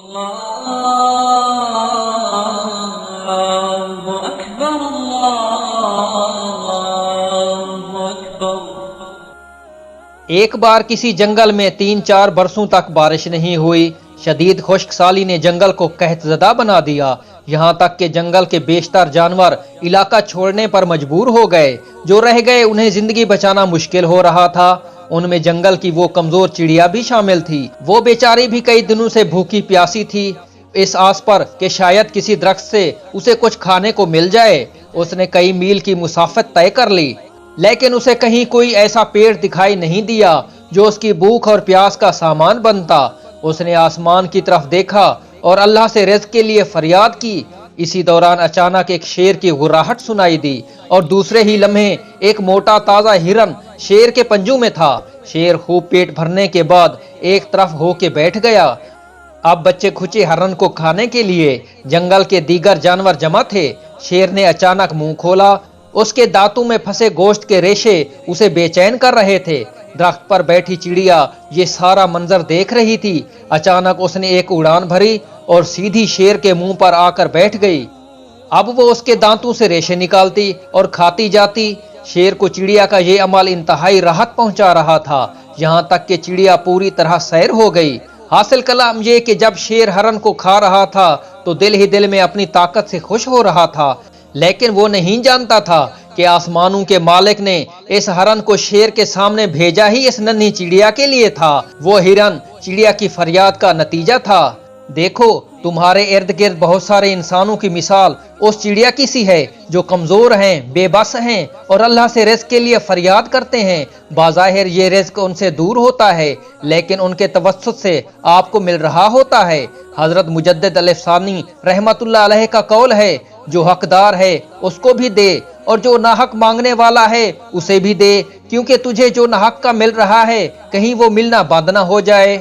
اللہ اکبر اللہ اکبر۔ ایک بار کسی جنگل میں 3-4 برسوں تک بارش نہیں ہوئی۔ شدید خشک سالی نے جنگل کو قحط زدہ بنا دیا، یہاں تک کہ جنگل کے بیشتر جانور علاقہ چھوڑنے پر مجبور ہو گئے۔ جو رہ گئے انہیں زندگی بچانا مشکل ہو رہا تھا۔ ان میں جنگل کی وہ کمزور چڑیا بھی شامل تھی۔ وہ بیچاری بھی کئی دنوں سے بھوکی پیاسی تھی، اس آس پر کہ شاید کسی درخت سے اسے کچھ کھانے کو مل جائے۔ اس نے کئی میل کی مسافت طے کر لی، لیکن اسے کہیں کوئی ایسا پیڑ دکھائی نہیں دیا جو اس کی بھوک اور پیاس کا سامان بنتا۔ اس نے آسمان کی طرف دیکھا اور اللہ سے رزق کے لیے فریاد کی۔ اسی دوران اچانک ایک شیر کی غراہٹ سنائی دی اور دوسرے ہی لمحے ایک موٹا تازہ ہرن شیر کے پنجوں میں تھا۔ شیر خوب پیٹ بھرنے کے بعد ایک طرف ہو کے بیٹھ گیا۔ اب بچے کھچے ہرن کو کھانے کے لیے جنگل کے دیگر جانور جمع تھے۔ شیر نے اچانک منہ کھولا، اس کے دانتوں میں پھنسے گوشت کے ریشے اسے بے چین کر رہے تھے۔ درخت پر بیٹھی چڑیا یہ سارا منظر دیکھ رہی تھی۔ اچانک اس نے ایک اڑان بھری اور سیدھی شیر کے منہ پر آ کر بیٹھ گئی۔ اب وہ اس کے دانتوں سے ریشے نکالتی اور کھاتی جاتی۔ شیر کو چڑیا کا یہ عمل انتہائی راحت پہنچا رہا تھا، یہاں تک کہ چڑیا پوری طرح سیر ہو گئی۔ حاصل کلام یہ کہ جب شیر ہرن کو کھا رہا تھا تو دل ہی دل میں اپنی طاقت سے خوش ہو رہا تھا، لیکن وہ نہیں جانتا تھا کہ آسمانوں کے مالک نے اس ہرن کو شیر کے سامنے بھیجا ہی اس ننھی چڑیا کے لیے تھا۔ وہ ہرن چڑیا کی فریاد کا نتیجہ تھا۔ دیکھو تمہارے ارد گرد بہت سارے انسانوں کی مثال اس چڑیا کی سی ہے جو کمزور ہیں، بے بس ہیں اور اللہ سے رزق کے لیے فریاد کرتے ہیں۔ بظاہر یہ رزق ان سے دور ہوتا ہے، لیکن ان کے توسط سے آپ کو مل رہا ہوتا ہے۔ حضرت مجدد الف ثانی رحمت اللہ علیہ کا قول ہے، جو حقدار ہے اس کو بھی دے اور جو ناحق مانگنے والا ہے اسے بھی دے، کیونکہ تجھے جو ناحق کا مل رہا ہے کہیں وہ ملنا بند نہ ہو جائے۔